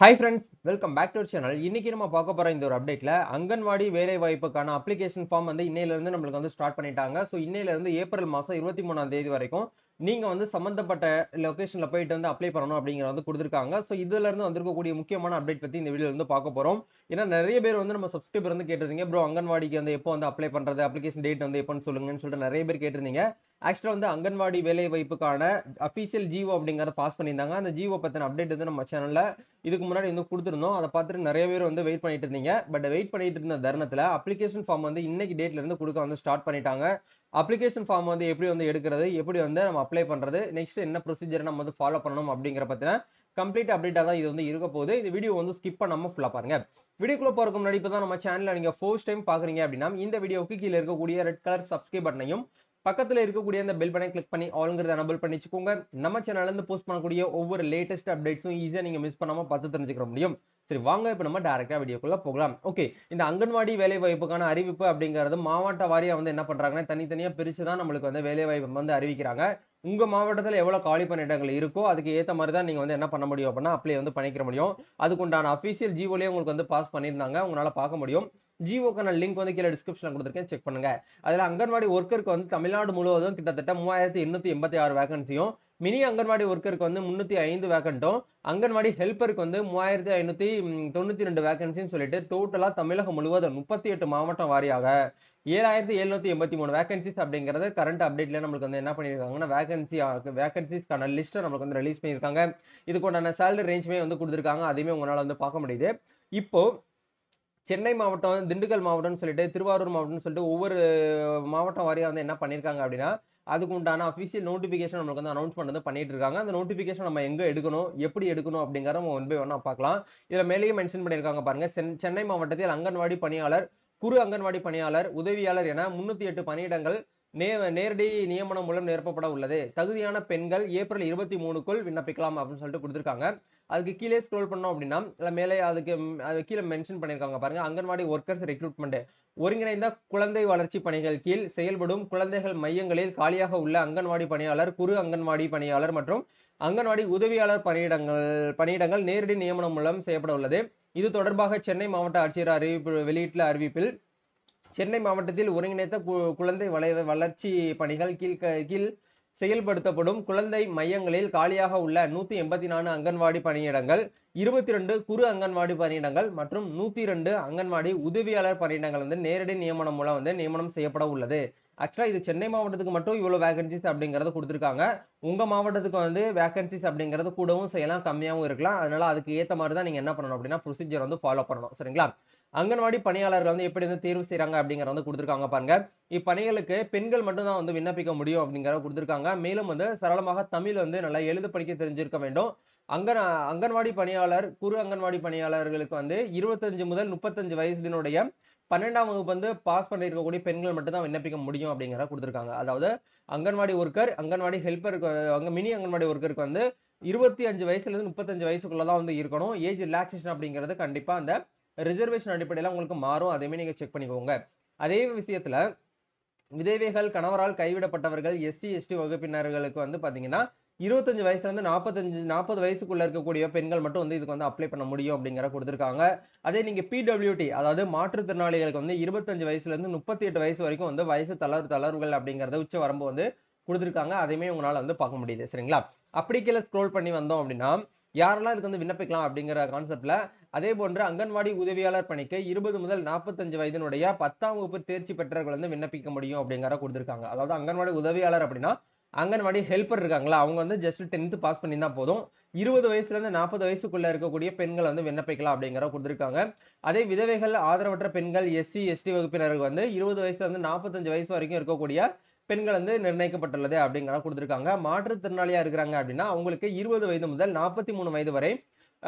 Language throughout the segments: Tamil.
Hi friends, welcome back to our channel. இன்னைக்கு நம்ம பார்க்க போற இந்த ஒரு அப்டேட்ல அங்கன்வாடி வேலை வாய்ப்புக்கான அப்ளிகேஷன் ஃபார்ம் வந்து இன்னையில இருந்து நம்மளுக்கு வந்து ஸ்டார்ட் பண்ணிட்டாங்க. சோ இன்னையில இருந்து ஏப்ரல் மாசம் 23ஆம் தேதி வரைக்கும் நீங்க வந்து சம்பந்தப்பட்ட லொகேஷன்ல போயிட்டு வந்து அப்ளை பண்ணணும் அப்படிங்கறத வந்து கொடுத்திருக்காங்க. சோ இதுல இருந்து வந்திருக்கக்கூடிய முக்கியமான அப்டேட் பத்தி இந்த வீடியோல வந்து பார்க்க போறோம். ஏன்னா நிறைய பேர் வந்து நம்ம சப்ஸ்கிரைபர் வந்து கேட்டிருந்தீங்க, ப்ரோ அங்கன்வாடிக்கு வந்து எப்போ வந்து அப்ளை பண்றது, அப்ளிகேஷன் டேட் வந்து எப்போன்னு சொல்லுங்கன்னு சொல்லிட்டு நிறைய பேர் கேட்டிருந்தீங்க. ஆக்சுவலா வந்து அங்கன்வாடி வேலை வாய்ப்புக்கான அபிஷியல் ஜிஓ அப்படிங்கறத பாஸ் பண்ணியிருந்தாங்க. அந்த ஜிஓ பத்தின அப்டேட் வந்து நம்ம சேனல்ல இதுக்கு முன்னாடி வந்து கொடுத்திருந்தோம். அதை பார்த்துட்டு நிறைய பேர் வந்து வெயிட் பண்ணிட்டு இருந்தீங்க. பட் வெயிட் பண்ணிட்டு இருந்த தருணத்துல அப்ளிகேஷன் ஃபார்ம் வந்து இன்னைக்கு டேட்ல இருந்து கொடுக்க வந்து ஸ்டார்ட் பண்ணிட்டாங்க. அப்ளிகேஷன் ஃபார்ம் வந்து எப்படி வந்து எடுக்கிறது, எப்படி வந்து நம்ம அப்ளை பண்றது, நெக்ஸ்ட் என்ன ப்ரொசீஜர் நம்ம வந்து ஃபாலோ பண்ணணும் அப்படிங்கிற பத்தின கம்ப்ளீட் அப்டேட்டா தான் இது வந்து இருக்க போகுது. இந்த வீடியோ வந்து ஸ்கிப் பண்ணாம ஃபுல்லா பாருங்க. வீடியோக்குள்ள போறதுக்கு முன்னாடி இப்பதான் நம்ம சேனல்ல நீங்க ஃபர்ஸ்ட் டைம் பாக்குறீங்க அப்படின்னா இந்த வீடியோவுக்கு கீழே இருக்கக்கூடிய ரெட் கலர் சப்ஸ்கிரைப் பட்டனையும் பக்கத்துல இருக்கக்கூடிய அந்த பெல் பட்டனை கிளிக் பண்ணி ஆல்ங்கிறத எனபிள் பண்ணி வச்சுக்கோங்க. நம்ம சேனல்ல இருந்து போஸ்ட் பண்ணக்கூடிய ஒவ்வொரு லேட்டஸ்ட் அப்டேட்ஸும் ஈஸியா நீங்க மிஸ் பண்ணாம பார்த்து தெரிஞ்சுக்க முடியும். சரி வாங்க இப்ப நம்ம டைரக்டா வீடியோக்குள்ள போகலாம். ஓகே, இந்த அங்கன்வாடி வேலை வாய்ப்புக்கான அறிவிப்பு அப்படிங்கிறது மாவட்ட வாரியா வந்து என்ன பண்றாங்கன்னா தனித்தனியா பிரிச்சுதான் நம்மளுக்கு வந்து வேலை வாய்ப்பு வந்து அறிவிக்கிறாங்க. உங்க மாவட்டத்துல எவ்வளவு காலி பணியிடங்கள் இருக்கோ அதுக்கு ஏத்த மாதிரி தான் நீங்க வந்து என்ன பண்ண முடியும் அப்படின்னா அப்ளை வந்து பண்ணிக்க முடியும். அதுக்குண்டான அபிஷியல் ஜிஓலயே உங்களுக்கு வந்து பாஸ் பண்ணியிருந்தாங்க, உங்களால பார்க்க முடியும். ஜிஓக்கான லிங்க் வந்து கீழே டிஸ்கிரிப்ஷன்ல கொடுத்துருக்கேன், செக் பண்ணுங்க. அதுல அங்கன்வாடி ஒர்க்கருக்கு வந்து தமிழ்நாடு முழுவதும் கிட்டத்தட்ட 3886 வேகன்சியும், மினி அங்கன்வாடி ஒர்க்கருக்கு வந்து 305 வேகன்ட்டும், அங்கன்வாடி ஹெல்ப்பருக்கு வந்து 3592 வேகன்சின்னு சொல்லிட்டு டோட்டலா தமிழகம் முழுவதும் 38 மாவட்டம் வாரியாக 7783 வேகன்சிஸ் அப்படிங்கறது கரண்ட் அப்டேட்ல நம்மளுக்கு வந்து என்ன பண்ணிருக்காங்கன்னா வேகன்சிஸ்க்கான லிஸ்ட் நம்மளுக்கு வந்து ரிலீஸ் பண்ணிருக்காங்க. இதுக்குண்டான சேலரி ரேஞ்சுமே வந்து கொடுத்திருக்காங்க, அதையுமே உங்களால வந்து பார்க்க முடியுது. இப்போ சென்னை மாவட்டம், திண்டுக்கல் மாவட்டம்னு சொல்லிட்டு, திருவாரூர் மாவட்டம்னு சொல்லிட்டு ஒவ்வொரு மாவட்டம் வாரியா வந்து என்ன பண்ணிருக்காங்க அப்படின்னா அதுக்கு உண்டான அபிஷியல் நோட்டிபிகேஷன் நம்மளுக்கு வந்து அனௌன்ஸ்மெண்ட் வந்து பண்ணிட்டு இருக்காங்க. அந்த நோட்டிபிகேஷன் நம்ம எங்க எடுக்கணும், எப்படி எடுக்கணும் அப்படிங்கறத நம்ம ஒன் பை ஒன்னா பார்க்கலாம். இதுல மேலேயே மென்ஷன் பண்ணிருக்காங்க பாருங்க. சென்னை மாவட்டத்தில் அங்கன்வாடி பணியாளர், குறு அங்கன்வாடி பணியாளர், உதவியாளர் என 308 பணியிடங்கள் நேரடி நியமனம் மூலம் நிரப்பப்பட உள்ளது. தகுதியான பெண்கள் ஏப்ரல் 23க்குள் விண்ணப்பிக்கலாம் அப்படின்னு சொல்லிட்டு கொடுத்திருக்காங்க. அதுக்கு கீழே ஸ்க்ரோல் பண்ணோம் அப்படின்னா மேலே அதுக்கு கீழே மென்ஷன் பண்ணிருக்காங்க பாருங்க. அங்கன்வாடி ஒர்க்கர்ஸ் ரெக்ரூட்மெண்ட் ஒருங்கிணைந்த குழந்தை வளர்ச்சி பணிகள் கீழ் செயல்படும் குழந்தைகள் மையங்களில் காலியாக உள்ள அங்கன்வாடி பணியாளர், குறு அங்கன்வாடி பணியாளர் மற்றும் அங்கன்வாடி உதவியாளர் பணியிடங்கள் நேரடி நியமனம் மூலம் செய்யப்பட உள்ளது. இது தொடர்பாக சென்னை மாவட்ட ஆட்சியர் வெளியிட்டுள்ள அறிவிப்பில் சென்னை மாவட்டத்தில் ஒருங்கிணைந்த குழந்தை வளர்ச்சி பணிகள் கீழ் செயல்படுத்தப்படும் குழந்தை மையங்களில் காலியாக உள்ள 184 அங்கன்வாடி பணியிடங்கள், 22 குறு அங்கன்வாடி பணியிடங்கள் மற்றும் 102 அங்கன்வாடி உதவியாளர் பணியிடங்கள் வந்து நேரடி நியமனம் மூலம் வந்து நியமனம் செய்யப்பட உள்ளது. ஆக்சுவலா இது சென்னை மாவட்டத்துக்கு மட்டும் இவ்வளவு வேகன்சிஸ் அப்படிங்கறது கொடுத்திருக்காங்க. உங்க மாவட்டத்துக்கு வந்து வேகன்சிஸ் அப்படிங்கறது கூடவும் செய்யலாம், கம்மியாவும் இருக்கலாம். அதனால அதுக்கு ஏத்த மாதிரி தான் நீங்க என்ன பண்ணணும் அப்படின்னா ப்ரொசீஜர் வந்து ஃபாலோ பண்ணணும். சரிங்களா? அங்கன்வாடி பணியாளர்கள் வந்து எப்படி வந்து தேர்வு செய்யறாங்க அப்படிங்கறத வந்து கொடுத்திருக்காங்க பாருங்க. இப்பணிகளுக்கு பெண்கள் மட்டும் தான் வந்து விண்ணப்பிக்க முடியும் அப்படிங்கறத கொடுத்திருக்காங்க. மேலும் வந்து சரளமாக தமிழ் வந்து நல்லா எழுத படிக்க தெரிஞ்சிருக்க வேண்டும். அங்கன்வாடி பணியாளர், குறு அங்கன்வாடி பணியாளர்களுக்கு வந்து 25 முதல் 35 வயதினுடைய 12ஆம் வகுப்பு வந்து பாஸ் பண்ணிருக்கக்கூடிய பெண்கள் மட்டும் தான் விண்ணப்பிக்க முடியும் அப்படிங்கறத கொடுத்திருக்காங்க. அதாவது அங்கன்வாடி ஒர்க்கர், அங்கன்வாடி ஹெல்ப்பருக்கு, மினி அங்கன்வாடி ஒர்க்கருக்கு வந்து 25 வயசுல இருந்து 35 வயசுக்குள்ளதான் வந்து இருக்கணும். ஏஜ் ரிலாக்சேஷன் அப்படிங்கிறது கண்டிப்பா அந்த ரிசர்வேஷன் அடிப்படையில உங்களுக்கு மாறும், அதையுமே நீங்க செக் பண்ணிக்கோங்க. அதே விஷயத்துல விதவைகள், கணவரால் கைவிடப்பட்டவர்கள், எஸ்சி எஸ்டி வகுப்பினர்களுக்கு வந்து பாத்தீங்கன்னா 25 வயசுல இருந்து 40 வயசுக்குள்ள இருக்கக்கூடிய பெண்கள் மட்டும் வந்து இதுக்கு வந்து அப்ளை பண்ண முடியும் அப்படிங்கிற கொடுத்திருக்காங்க. அதே நீங்க பிடபிள்யூடி அதாவது மாற்றுத்திறனாளிகளுக்கு வந்து 25 வயசுல இருந்து 38 வயசு வரைக்கும் வந்து வயசு தளர்வுகள் அப்படிங்கறத உச்ச வரம்பு வந்து கொடுத்திருக்காங்க. அதையுமே உங்களால வந்து பார்க்க முடியுது. சரிங்களா? அப்படி கீழே ஸ்க்ரோல் பண்ணி வந்தோம் அப்படின்னா யாரெல்லாம் இதுக்கு வந்து விண்ணப்பிக்கலாம் அப்படிங்கிற கான்செப்ட்ல அதே போன்று அங்கன்வாடி உதவியாளர் பணிக்கு 20 முதல் 45 வயதினுடைய 10ஆம் வகுப்பு தேர்ச்சி பெற்றவர்கள் வந்து விண்ணப்பிக்க முடியும் அப்படிங்கிற கொடுத்திருக்காங்க. அதாவது அங்கன்வாடி உதவியாளர் அப்படின்னா அங்கன்வாடி ஹெல்ப்பர் இருக்காங்களா, அவங்க வந்து ஜஸ்ட் 10th பாஸ் பண்ணி தான் போதும். 20 வயசுல இருந்து 40 வயசுக்குள்ள இருக்கக்கூடிய பெண்கள் வந்து விண்ணப்பிக்கலாம் அப்படிங்கிற கொடுத்திருக்காங்க. அதே விதவைகள், ஆதரவற்ற பெண்கள், எஸ்சி எஸ்டி வகுப்பினர்கள் வந்து 20 வயசுல இருந்து 45 வயசு வரைக்கும் இருக்கக்கூடிய பெண்கள் வந்து நிர்ணயிக்கப்பட்டுள்ளது அப்படிங்கிற கொடுத்திருக்காங்க. மாற்றுத்திறனாளியா இருக்கிறாங்க அப்படின்னா அவங்களுக்கு 20 வயது முதல் 43 வயது வரை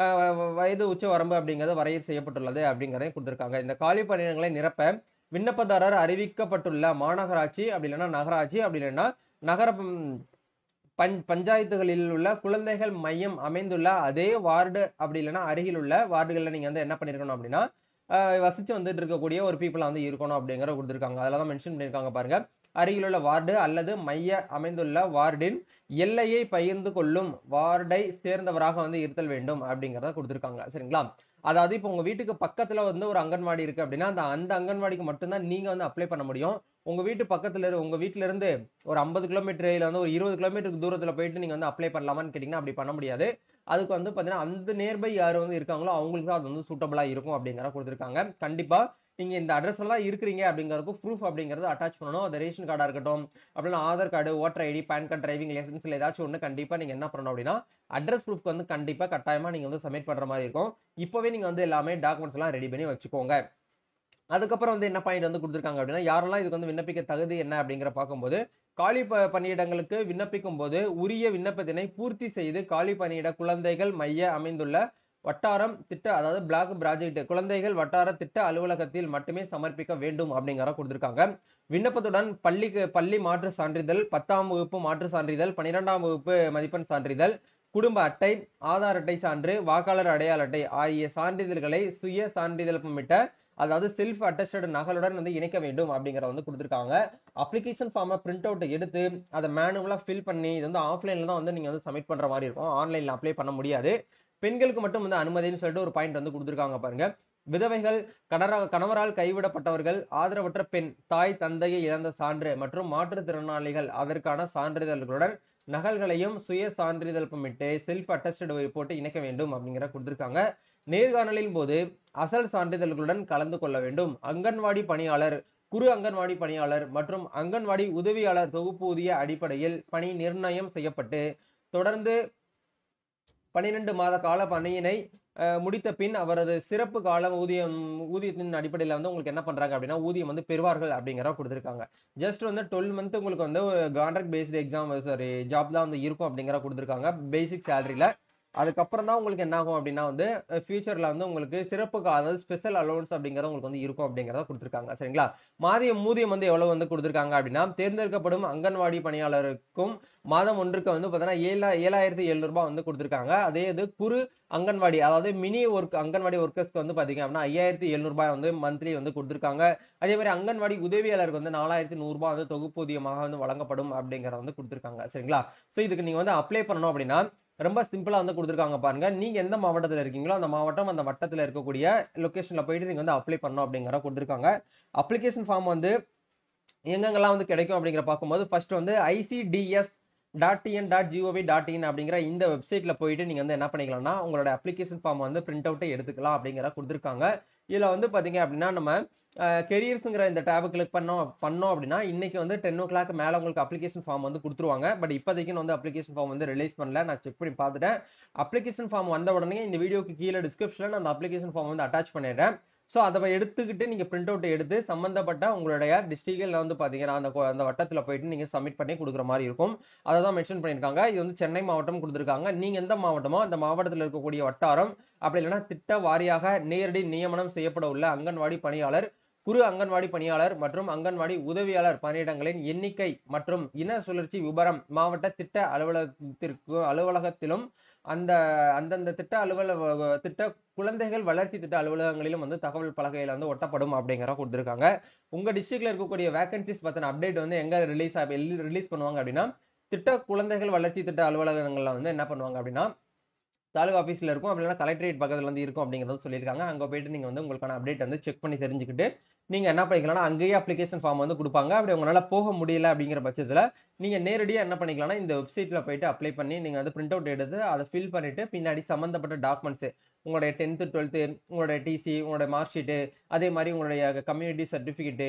வயது உச்ச வரம்பு அப்படிங்கிறது வரையறை செய்யப்பட்டுள்ளது அப்படிங்கறதையும் கொடுத்திருக்காங்க. இந்த காலி பணியிடங்களை நிரப்ப விண்ணப்பதாரர் அறிவிக்கப்பட்டுள்ள மாநகராட்சி அப்படி இல்லைன்னா நகராட்சி அப்படி இல்லைன்னா நகர பஞ்சாயத்துகளில் உள்ள குழந்தைகள் மையம் அமைந்துள்ள அதே வார்டு அப்படி இல்லைன்னா அருகில் உள்ள வார்டுகள்ல நீங்க வந்து என்ன பண்ணிருக்கணும் அப்படின்னா வசிச்சு வந்துட்டு இருக்கக்கூடிய ஒரு பீப்புளா வந்து இருக்கணும் அப்படிங்கிற கொடுத்திருக்காங்க. அதெல்லாம் மென்ஷன் பண்ணிருக்காங்க பாருங்க. அருகிலுள்ள வார்டு அல்லது மைய அமைந்துள்ள வார்டின் எல்லையை பகிர்ந்து கொள்ளும் வார்டை சேர்ந்தவராக வந்து இருத்தல் வேண்டும் அப்படிங்கறத கொடுத்திருக்காங்க. சரிங்களா? அதாவது இப்போ உங்க வீட்டுக்கு பக்கத்துல வந்து ஒரு அங்கன்வாடி இருக்கு அப்படின்னா அந்த அங்கன்வாடிக்கு மட்டும்தான் நீங்க வந்து அப்ளை பண்ண முடியும். உங்க வீட்டுல இருந்து ஒரு 50 கிலோமீட்டர் இல்ல வந்து ஒரு 20 கிலோமீட்டருக்கு தூரத்துல போயிட்டு நீங்க வந்து அப்ளை பண்ணலாமான்னு கேட்டீங்கன்னா அப்படி பண்ண முடியாது. அதுக்கு வந்து பாத்தீங்கன்னா அந்த நியர்பை யாரு வந்து இருக்காங்களோ அவங்களுக்கு தான் அது வந்து சூட்டபிளா இருக்கும் அப்படிங்கறத கொடுத்திருக்காங்க. கண்டிப்பா நீங்க இந்த அட்ரஸ்ல தான் இருக்கிறீங்க அப்படிங்கறதுக்கு ப்ரூஃப் அப்படிங்கறது அட்டாச் பண்ணணும். அது ரேஷன் கார்டா இருக்கட்டும், அப்படின்னா Aadhaar card, voter ID, PAN card, driving லைசன்ஸ்ல ஏதாச்சும் ஒண்ணு கண்டிப்பா நீங்க என்ன பண்ணணும் அப்படின்னா அட்ரஸ் ப்ரூஃப்க்கு வந்து கண்டிப்பா கட்டாயமா நீங்க வந்து சப்மிட் பண்ற மாதிரி இருக்கும். இப்பவே நீங்க வந்து எல்லாமே டாக்குமெண்ட்ஸ் எல்லாம் ரெடி பண்ணி வச்சுக்கோங்க. அதுக்கப்புறம் வந்து என்ன பாயிண்ட் வந்து கொடுத்திருக்காங்க அப்படின்னா யாரெல்லாம் இதுக்கு வந்து விண்ணப்பிக்க தகுதி என்ன அப்படிங்கிற பார்க்கும்போது காலி பணியிடங்களுக்கு விண்ணப்பிக்கும் போது உரிய விண்ணப்பத்தினை பூர்த்தி செய்து காலி பணியிட குழந்தைகள் மைய அமைந்துள்ள வட்டாரம் திட்ட அதாவது பிளாக் ப்ராஜெக்ட் குழந்தைகள் வட்டார திட்ட அலுவலகத்தில் மட்டுமே சமர்ப்பிக்க வேண்டும் அப்படிங்கிற கொடுத்திருக்காங்க. விண்ணப்பத்துடன் பள்ளி மாற்று சான்றிதழ், 10ஆம் வகுப்பு மாற்று சான்றிதழ், 12ஆம் வகுப்பு மதிப்பெண் சான்றிதழ், குடும்ப அட்டை, ஆதார் அட்டை சான்று, வாக்காளர் அடையாள அட்டை ஆகிய சான்றிதழ்களை சுய சான்றிதழ் பமிட்ட அதாவது செல்ஃப் அட்டஸ்டட் நகலுடன் வந்து இணைக்க வேண்டும் அப்படிங்கிற வந்து கொடுத்திருக்காங்க. அப்ளிகேஷன் ஃபார்மை பிரிண்ட் அவுட் எடுத்து அதை மேனுவலா ஃபில் பண்ணி இது வந்து ஆஃப்லைன்ல தான் வந்து நீங்க வந்து சப்மிட் பண்ற மாதிரி இருக்கும். ஆன்லைன்ல அப்ளை பண்ண முடியாது. பெண்களுக்கு மட்டும் வந்து அனுமதின்னு சொல்லிட்டு ஒரு பாயிண்ட் வந்து கொடுத்திருக்காங்க பாருங்க. விதவைகள், கணவரால் கைவிடப்பட்டவர்கள், ஆதரவற்ற பெண், தாய் தந்தையை இழந்த சான்று மற்றும் மாற்றுத்திறனாளிகள் அதற்கான சான்றிதழ்களுடன் நகல்களையும் சுய சான்றிதழ் பமிட்டு செல்ஃப் அட்டஸ்டட் போட்டு இணைக்க வேண்டும் அப்படிங்கிற கொடுத்திருக்காங்க. நேர்காணலின் போது அசல் சான்றிதழ்களுடன் கலந்து கொள்ள வேண்டும். அங்கன்வாடி பணியாளர், குறு அங்கன்வாடி பணியாளர் மற்றும் அங்கன்வாடி உதவியாளர் தொகுப்பூதிய அடிப்படையில் பணி நிர்ணயம் செய்யப்பட்டு தொடர்ந்து 12 மாத கால பணியினை முடித்த பின் அவரது சிறப்பு கால ஊதியத்தின் அடிப்படையில வந்து உங்களுக்கு என்ன பண்றாங்க அப்படின்னா ஊதியம் வந்து பெறுவார்கள் அப்படிங்கிற கொடுத்திருக்காங்க. ஜஸ்ட் வந்து 12 மந்த் உங்களுக்கு வந்து contract based exam sorry job தான் வந்து இருக்கும் அப்படிங்கிற கொடுத்திருக்காங்க பேசிக் சேலரியில. அதுக்கப்புறம் தான் உங்களுக்கு என்ன ஆகும் அப்படின்னா வந்து ஃபியூச்சர்ல வந்து உங்களுக்கு சிறப்பு அதாவது ஸ்பெஷல் அலோவன்ஸ் அப்படிங்கறது உங்களுக்கு வந்து இருக்கும் அப்படிங்கறத கொடுத்திருக்காங்க. சரிங்களா? ஊதியம் வந்து எவ்வளவு வந்து கொடுத்திருக்காங்க அப்படின்னா தேர்ந்தெடுக்கப்படும் அங்கன்வாடி பணியாளருக்கும் மாதம் ஒன்றுக்கு வந்து பாத்தீங்கன்னா 7,700 ரூபாய் வந்து கொடுத்திருக்காங்க. அதே இது குறு அங்கன்வாடி அதாவது மினி ஒர்க் அங்கன்வாடி ஒர்க்கர்ஸ்க்கு வந்து பாத்தீங்க அப்படின்னா 5,700 ரூபாய் வந்து மந்த்லி வந்து கொடுத்திருக்காங்க. அதே மாதிரி அங்கன்வாடி உதவியாளருக்கு வந்து 4,100 ரூபாய் வந்து தொகுப்பூதியமாக வந்து வழங்கப்படும் அப்படிங்கறத வந்து கொடுத்திருக்காங்க. சரிங்களா? சோ இதுக்கு நீங்க வந்து அப்ளை பண்ணணும் அப்படின்னா ரொம்ப சிம்பிளா வந்து கொடுத்திருக்காங்க பாருங்க. நீங்க எந்த மாவட்டத்துல இருக்கீங்களோ அந்த மாவட்டம் அந்த வட்டத்துல இருக்கக்கூடிய லொகேஷன்ல போயிட்டு நீங்க வந்து அப்ளை பண்ணணும் அப்படிங்கிற கொடுத்திருக்காங்க. அப்ளிகேஷன் ஃபார்ம் வந்து எங்கெங்கெல்லாம் வந்து கிடைக்கும் அப்படிங்கிற பார்க்கும்போது ஃபர்ஸ்ட் வந்து icds.tn.gov.in அப்படிங்கிற இந்த வெப்சைட்ல போயிட்டு நீங்க வந்து என்ன பண்ணிக்கலாம்னா உங்களோட அப்ளிகேஷன் ஃபார்ம் வந்து பிரிண்ட் அவுட்டை எடுத்துக்கலாம் அப்படிங்கிற கொடுத்திருக்காங்க. இதுல வந்து பாத்தீங்க அப்படின்னா நம்ம கெரியர்ஸ்ங்கிற இந்த டேபை கிளிக் பண்ணோம் அப்படின்னா இன்னைக்கு வந்து 10 o'clock மேல உங்களுக்கு அப்ளிகேஷன் ஃபார்ம் வந்து கொடுத்துருவாங்க. பட் இப்போதைக்கு வந்து அப்ளிகேஷன் ஃபார்ம் வந்து ரிலீஸ் பண்ணல. நான் செக் பண்ணி பார்த்துட்டேன். அப்ளிகேஷன் ஃபார்ம் வந்த உடனே இந்த வீடியோக்கு கீழே டிஸ்கிரிப்ஷன்ல நான் அந்த அப்ளிகேஷன் ஃபார்ம் வந்து அட்டாச் பண்ணிடுறேன். சோ அதை எடுத்துக்கிட்டு நீங்க பிரிண்ட் அவுட் எடுத்து சம்பந்தப்பட்ட உங்களுடைய டிஸ்ட்ரிக்ட்ல வந்து பாத்தீங்கன்னா அந்த வட்டத்துல போயிட்டு நீங்க சப்மிட் பண்ணி கொடுக்குற மாதிரி இருக்கும். அதை தான் மென்ஷன் பண்ணிருக்காங்க. இது வந்து சென்னை மாவட்டம் கொடுத்திருக்காங்க. நீங்க எந்த மாவட்டமோ அந்த மாவட்டத்தில் இருக்கக்கூடிய வட்டாரம் அப்படி இல்லைன்னா திட்ட வாரியாக நேரடி நியமனம் செய்யப்பட உள்ள அங்கன்வாடி பணியாளர், குறு அங்கன்வாடி பணியாளர் மற்றும் அங்கன்வாடி உதவியாளர் பணியிடங்களின் எண்ணிக்கை மற்றும் இன சுழற்சி விபரம் மாவட்ட திட்ட அலுவலகத்திலும் அந்தந்த திட்ட குழந்தைகள் வளர்ச்சி திட்ட அலுவலகங்களிலும் வந்து தகவல் பலகையில வந்து ஒட்டப்படும் அப்படிங்கிற கொடுத்திருக்காங்க. உங்க டிஸ்ட்ரிக்ட்ல இருக்கக்கூடிய வேகன்சிஸ் பத்தின அப்டேட் வந்து எங்க ரிலீஸ் பண்ணுவாங்க அப்படின்னா திட்ட குழந்தைகள் வளர்ச்சி திட்ட அலுவலகங்கள்ல வந்து என்ன பண்ணுவாங்க அப்படின்னா தாலுகா ஆஃபீஸ்ல இருக்கும் அப்படின்னா கலெக்டரேட் பக்கத்துல வந்து இருக்கும் அப்படிங்கறது சொல்லியிருக்காங்க. அங்க போயிட்டு நீங்க வந்து உங்களுக்கான அப்டேட் வந்து செக் பண்ணி தெரிஞ்சுக்கிட்டு நீங்க என்ன பண்ணிக்கலாம்னா அங்கேயே அப்ளிகேஷன் ஃபார்ம் வந்து கொடுப்பாங்க. அப்படி உங்களால போக முடியல அப்படிங்கிற பட்சத்துல நீங்க நேரடியா என்ன பண்ணிக்கலாம்னா இந்த வெப்சைட்ல போயிட்டு அப்ளை பண்ணி நீங்க வந்து பிரிண்ட் அவுட் எடுத்து அதை ஃபில் பண்ணிட்டு பின்னாடி சம்பந்தப்பட்ட டாக்குமெண்ட்ஸ் உங்களுடைய 10th 12th உங்களுடைய டிசி, உங்களுடைய மார்க் ஷீட், அதே மாதிரி உங்களுடைய கம்யூனிட்டி சர்டிபிகேட்,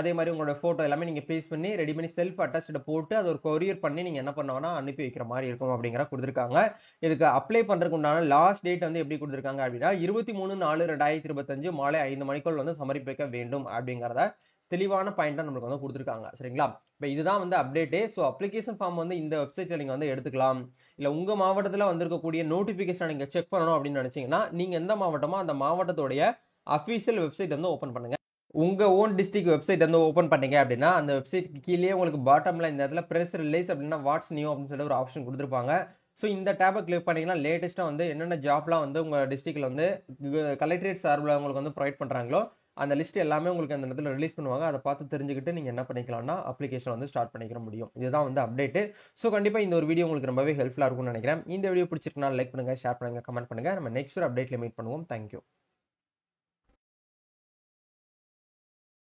அதே மாதிரி உங்களோட போட்டோ எல்லாமே நீங்க பேஸ்ட் பண்ணி ரெடி பண்ணி செல்ஃப் அட்டாச்ட் போட்டு அதை ஒரு கொரியர் பண்ணி நீங்க என்ன பண்ணுவாங்கன்னா அனுப்பி வைக்கிற மாதிரி இருக்கும் அப்படிங்கிற கொடுத்திருக்காங்க. இதுக்கு அப்ளை பண்றதுக்கு உண்டான லாஸ்ட் டேட் வந்து எப்படி கொடுத்திருக்காங்க அப்படின்னா 23/4/2025 மாலை 5 மணிக்குள் வந்து சமர்ப்பிக்க வேண்டும் அப்படிங்கறத தெளிவான பாயிண்டா நம்மளுக்கு வந்து கொடுத்திருக்காங்க. சரிங்களா? இப்ப இதுதான் வந்து அப்டேட்டே. சோ அப்ளிகேஷன் ஃபார்ம் வந்து இந்த வெப்சைட்ல நீங்க வந்து எடுத்துக்கலாம். இல்ல உங்க மாவட்டத்துல வந்திருக்கக்கூடிய நோட்டிபிகேஷன் நீங்க செக் பண்ணணும் அப்படின்னு நினைச்சீங்கன்னா நீங்க எந்த மாவட்டமோ அந்த மாவட்டத்துடைய அபிஷியல் வெப்சைட் வந்து ஓபன் பண்ணுங்க. உங்க ஓன் டிஸ்ட்ரிக்ட் வெப்சைட் வந்து ஓபன் பண்ணீங்க அப்படின்னா அந்த வெப்சைட் கீழே உங்களுக்கு பாட்டம்ல இந்த இடத்துல பிரஸ் ரிலீஸ் அப்படின்னா வாட்ஸ் நியூ அப்படின்னு சொல்லிட்டு ஒரு ஆப்ஷன் கொடுத்திருப்பாங்க. சோ இந்த டேபை கிளிக் பண்ணீங்கன்னா லேட்டஸ்டா வந்து என்னென்ன ஜாப்லாம் வந்து உங்க டிஸ்ட்ரிக்ட்ல வந்து கலெக்டரேட் சார்பில் உங்களுக்கு வந்து ப்ரொவைட் பண்றாங்களோ அந்த லிஸ்ட் எல்லாமே உங்களுக்கு அந்த இடத்துல ரிலீஸ் பண்ணுவாங்க. அதை பார்த்து தெரிஞ்சுக்கிட்டு நீங்க என்ன பண்ணிக்கலாம்னா அப்ளிகேஷன் வந்து ஸ்டார்ட் பண்ணிக்கிற முடியும். இதுதான் வந்து அப்டேட். ஸோ கண்டிப்பா இந்த ஒரு வீடியோ உங்களுக்கு ரொம்பவே ஹெல்ப்ஃபுல்லா இருக்கும்னு நினைக்கிறேன். இந்த வீடியோ பிடிச்சிருக்கனால லைக் பண்ணுங்க, ஷேர் பண்ணுங்க, கமெண்ட் பண்ணுங்க. நம்ம நெக்ஸ்ட் ஒரு அப்டேட்ல மீட் பண்ணுவோம். தேங்க்யூ.